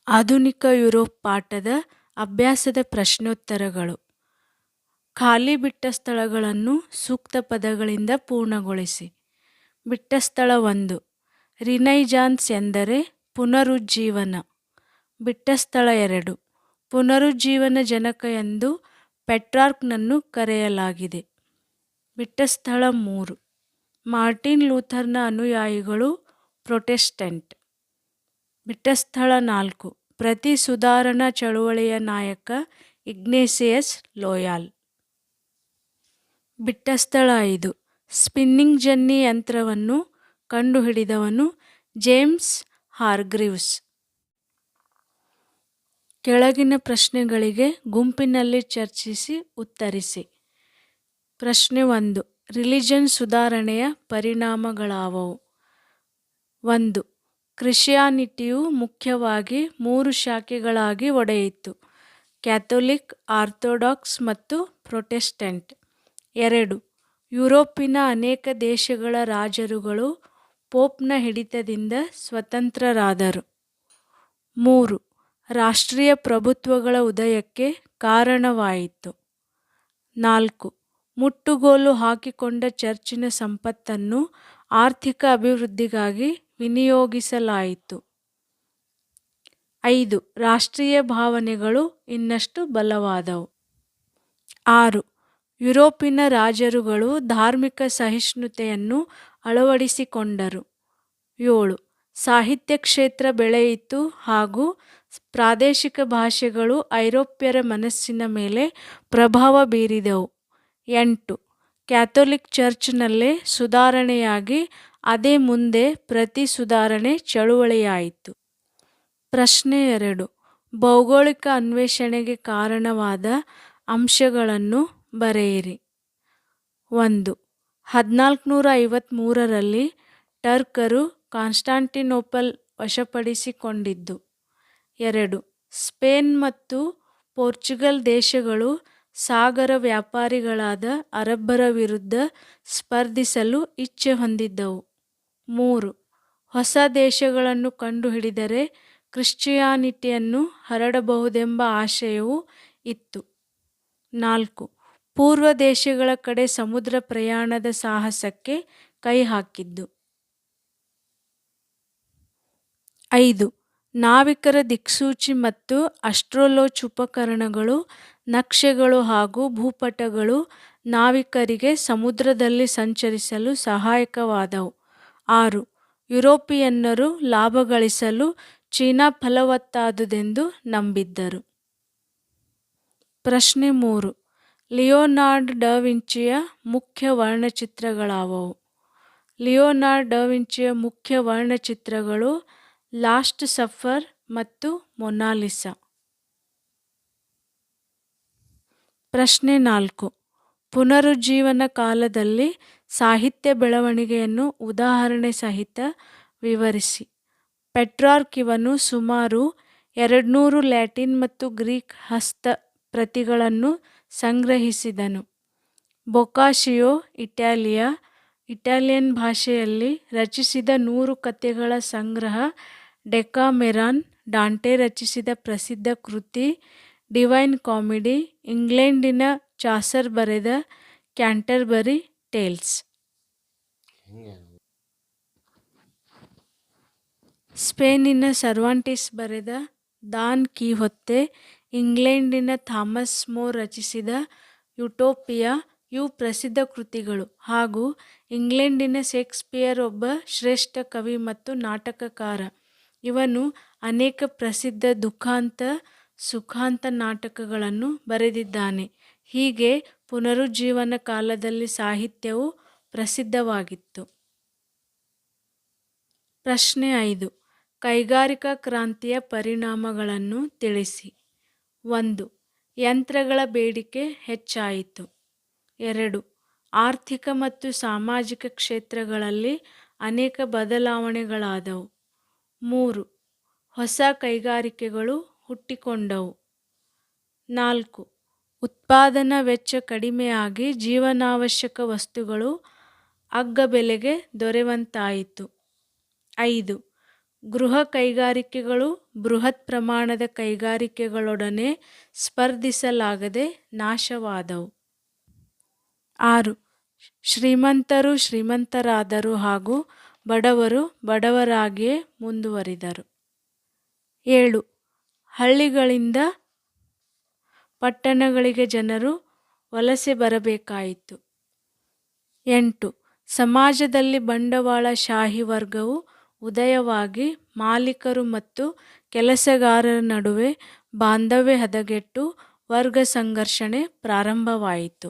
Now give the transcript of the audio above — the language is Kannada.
ಆಧುನಿಕ ಯುರೋಪ್ ಪಾಠದ ಅಭ್ಯಾಸದ ಪ್ರಶ್ನೋತ್ತರಗಳು. ಖಾಲಿ ಬಿಟ್ಟ ಸ್ಥಳಗಳನ್ನು ಸೂಕ್ತ ಪದಗಳಿಂದ ಪೂರ್ಣಗೊಳಿಸಿ. ಬಿಟ್ಟ ಸ್ಥಳ 1. ರಿನೈಜಾನ್ಸ್ ಎಂದರೆ ಪುನರುಜ್ಜೀವನ. ಬಿಟ್ಟ ಸ್ಥಳ 2. ಪುನರುಜ್ಜೀವನ ಜನಕ ಎಂದು ಪೆಟ್ರಾರ್ಕ್ನನ್ನು ಕರೆಯಲಾಗಿದೆ. ಬಿಟ್ಟ ಸ್ಥಳ 3. ಮಾರ್ಟಿನ್ ಲೂಥರ್ನ ಅನುಯಾಯಿಗಳು ಪ್ರೊಟೆಸ್ಟೆಂಟ್. ಬಿಟ್ಟ ಸ್ಥಳ 4. ಪ್ರತಿ ಸುಧಾರಣಾ ಚಳುವಳಿಯ ನಾಯಕ ಇಗ್ನೇಸಿಯಸ್ ಲೋಯಾಲ್. ಬಿಟ್ಟ ಸ್ಥಳ 5. ಸ್ಪಿನ್ನಿಂಗ್ ಜೆನ್ನಿ ಯಂತ್ರವನ್ನು ಕಂಡುಹಿಡಿದವನು ಜೇಮ್ಸ್ ಹಾರ್ಗ್ರೀವ್ಸ್. ಕೆಳಗಿನ ಪ್ರಶ್ನೆಗಳಿಗೆ ಗುಂಪಿನಲ್ಲಿ ಚರ್ಚಿಸಿ ಉತ್ತರಿಸಿ. ಪ್ರಶ್ನೆ 1. ರಿಲಿಜನ್ ಸುಧಾರಣೆಯ ಪರಿಣಾಮಗಳಾವವು? 1. ಕ್ರಿಶ್ಚಿಯಾನಿಟಿಯು ಮುಖ್ಯವಾಗಿ 3 ಶಾಖೆಗಳಾಗಿ ಒಡೆಯಿತು: ಕ್ಯಾಥೋಲಿಕ್, ಆರ್ಥೋಡಾಕ್ಸ್ ಮತ್ತು ಪ್ರೊಟೆಸ್ಟೆಂಟ್. 2. ಯುರೋಪಿನ ಅನೇಕ ದೇಶಗಳ ರಾಜರುಗಳು ಪೋಪ್ನ ಹಿಡಿತದಿಂದ ಸ್ವತಂತ್ರರಾದರು. 3. ರಾಷ್ಟ್ರೀಯ ಪ್ರಭುತ್ವಗಳ ಉದಯಕ್ಕೆ ಕಾರಣವಾಯಿತು. 4. ಮುಟ್ಟುಗೋಲು ಹಾಕಿಕೊಂಡ ಚರ್ಚಿನ ಸಂಪತ್ತನ್ನು ಆರ್ಥಿಕ ಅಭಿವೃದ್ಧಿಗಾಗಿ ವಿನಿಯೋಗಿಸಲಾಯಿತು. 5. ರಾಷ್ಟ್ರೀಯ ಭಾವನೆಗಳು ಇನ್ನಷ್ಟು ಬಲವಾದವು. 6. ಯುರೋಪಿನ ರಾಜರುಗಳು ಧಾರ್ಮಿಕ ಸಹಿಷ್ಣುತೆಯನ್ನು ಅಳವಡಿಸಿಕೊಂಡರು. 7. ಸಾಹಿತ್ಯ ಕ್ಷೇತ್ರ ಬೆಳೆಯಿತು ಹಾಗೂ ಪ್ರಾದೇಶಿಕ ಭಾಷೆಗಳು ಐರೋಪ್ಯರ ಮನಸ್ಸಿನ ಮೇಲೆ ಪ್ರಭಾವ ಬೀರಿದವು. 8. ಕ್ಯಾಥೋಲಿಕ್ ಚರ್ಚ್ನಲ್ಲೇ ಸುಧಾರಣೆಯಾಗಿ ಅದೇ ಮುಂದೆ ಪ್ರತಿ ಸುಧಾರಣೆ ಚಳುವಳಿಯಾಯಿತು. ಪ್ರಶ್ನೆ 2. ಭೌಗೋಳಿಕ ಅನ್ವೇಷಣೆಗೆ ಕಾರಣವಾದ ಅಂಶಗಳನ್ನು ಬರೆಯಿರಿ. 1. 1453ರಲ್ಲಿ ಟರ್ಕರು ಕಾನ್ಸ್ಟಾಂಟಿನೋಪಲ್ ವಶಪಡಿಸಿಕೊಂಡಿದ್ದು. 2. ಸ್ಪೇನ್ ಮತ್ತು ಪೋರ್ಚುಗಲ್ ದೇಶಗಳು ಸಾಗರ ವ್ಯಾಪಾರಿಗಳಾದ ಅರಬ್ಬರ ವಿರುದ್ಧ ಸ್ಪರ್ಧಿಸಲು ಇಚ್ಛೆ ಹೊಂದಿದ್ದವು. 3. ಹೊಸ ದೇಶಗಳನ್ನು ಕಂಡುಹಿಡಿದರೆ ಕ್ರಿಶ್ಚಿಯಾನಿಟಿಯನ್ನು ಹರಡಬಹುದೆಂಬ ಆಶಯವೂ ಇತ್ತು. 4. ಪೂರ್ವ ದೇಶಗಳ ಕಡೆ ಸಮುದ್ರ ಪ್ರಯಾಣದ ಸಾಹಸಕ್ಕೆ ಕೈಹಾಕಿದ್ದು. 5. ನಾವಿಕರ ದಿಕ್ಸೂಚಿ ಮತ್ತು ಅಸ್ಟ್ರೋಲೋಚ್ ಉಪಕರಣಗಳು, ನಕ್ಷೆಗಳು ಹಾಗೂ ಭೂಪಟಗಳು ನಾವಿಕರಿಗೆ ಸಮುದ್ರದಲ್ಲಿ ಸಂಚರಿಸಲು ಸಹಾಯಕವಾದವು. 6. ಯುರೋಪಿಯನ್ನರು ಲಾಭ ಗಳಿಸಲು ಚೀನಾ ಫಲವತ್ತಾದುದೆಂದು ನಂಬಿದ್ದರು. ಪ್ರಶ್ನೆ 3. ಲಿಯೋನಾರ್ಡ್ ಡ ವಿಂಚಿಯ ಮುಖ್ಯ ವರ್ಣಚಿತ್ರಗಳಾವವು? ಲಿಯೋನಾರ್ಡ್ ಡ ವಿಂಚಿಯ ಮುಖ್ಯ ವರ್ಣಚಿತ್ರಗಳು ಲಾಸ್ಟ್ ಸಫರ್ ಮತ್ತು ಮೊನಾಲಿಸಾ. ಪ್ರಶ್ನೆ 4. ಪುನರುಜ್ಜೀವನ ಕಾಲದಲ್ಲಿ ಸಾಹಿತ್ಯ ಬೆಳವಣಿಗೆಯನ್ನು ಉದಾಹರಣೆ ಸಹಿತ ವಿವರಿಸಿ. ಪೆಟ್ರಾರ್ಕ್ ಇವನು ಸುಮಾರು 200 ಲ್ಯಾಟಿನ್ ಮತ್ತು ಗ್ರೀಕ್ ಹಸ್ತ ಪ್ರತಿಗಳನ್ನು ಸಂಗ್ರಹಿಸಿದನು. ಬೊಕಾಶಿಯೋ ಇಟಾಲಿಯನ್ ಭಾಷೆಯಲ್ಲಿ ರಚಿಸಿದ 100 ಕಥೆಗಳ ಸಂಗ್ರಹ ಡೆಕಾಮೆರಾನ್. ಡಾಂಟೆ ರಚಿಸಿದ ಪ್ರಸಿದ್ಧ ಕೃತಿ ಡಿವೈನ್ ಕಾಮಿಡಿ. ಇಂಗ್ಲೆಂಡಿನ ಚಾಸರ್ ಬರೆದ ಕ್ಯಾಂಟರ್ಬರಿ ಟೇಲ್ಸ್. ಸ್ಪೇನಿನ ಸರ್ವಾಂಟಿಸ್ ಬರೆದ ಡಾನ್ ಕಿಹೊತ್ತೆ. ಇಂಗ್ಲೆಂಡಿನ ಥಾಮಸ್ ಮೋರ್ ರಚಿಸಿದ ಯುಟೋಪಿಯಾ ಇವು ಪ್ರಸಿದ್ಧ ಕೃತಿಗಳು. ಹಾಗೂ ಇಂಗ್ಲೆಂಡಿನ ಶೇಕ್ಸ್ಪಿಯರ್ ಒಬ್ಬ ಶ್ರೇಷ್ಠ ಕವಿ ಮತ್ತು ನಾಟಕಕಾರ. ಇವನು ಅನೇಕ ಪ್ರಸಿದ್ಧ ದುಃಖಾಂತ ಸುಖಾಂತ ನಾಟಕಗಳನ್ನು ಬರೆದಿದ್ದಾನೆ. ಹೀಗೆ ಪುನರುಜ್ಜೀವನ ಕಾಲದಲ್ಲಿ ಸಾಹಿತ್ಯವು ಪ್ರಸಿದ್ಧವಾಗಿತ್ತು. ಪ್ರಶ್ನೆ 5. ಕೈಗಾರಿಕಾ ಕ್ರಾಂತಿಯ ಪರಿಣಾಮಗಳನ್ನು ತಿಳಿಸಿ. 1. ಯಂತ್ರಗಳ ಬೇಡಿಕೆ ಹೆಚ್ಚಾಯಿತು. 2. ಆರ್ಥಿಕ ಮತ್ತು ಸಾಮಾಜಿಕ ಕ್ಷೇತ್ರಗಳಲ್ಲಿ ಅನೇಕ ಬದಲಾವಣೆಗಳಾದವು. 3. ಹೊಸ ಕೈಗಾರಿಕೆಗಳು ಹುಟ್ಟಿಕೊಂಡವು. 4. ಉತ್ಪಾದನಾ ವೆಚ್ಚ ಕಡಿಮೆಯಾಗಿ ಜೀವನಾವಶ್ಯಕ ವಸ್ತುಗಳು ಅಗ್ಗ ಬೆಲೆಗೆ ದೊರೆಯುವಂತಾಯಿತು. 5. ಗೃಹ ಕೈಗಾರಿಕೆಗಳು ಬೃಹತ್ ಪ್ರಮಾಣದ ಕೈಗಾರಿಕೆಗಳೊಡನೆ ಸ್ಪರ್ಧಿಸಲಾಗದೆ ನಾಶವಾದವು. 6. ಶ್ರೀಮಂತರು ಶ್ರೀಮಂತರಾದರು ಹಾಗೂ ಬಡವರು ಬಡವರಾಗಿಯೇ ಮುಂದುವರಿದರು. 7. ಹಳ್ಳಿಗಳಿಂದ ಪಟ್ಟಣಗಳಿಗೆ ಜನರು ವಲಸೆ ಬರಬೇಕಾಯಿತು. 8. ಸಮಾಜದಲ್ಲಿ ಬಂಡವಾಳಶಾಹಿ ವರ್ಗವು ಉದಯವಾಗಿ ಮಾಲೀಕರು ಮತ್ತು ಕೆಲಸಗಾರರ ನಡುವೆ ಬಾಂಧವ್ಯ ಹದಗೆಟ್ಟು ವರ್ಗ ಸಂಘರ್ಷಣೆ ಪ್ರಾರಂಭವಾಯಿತು.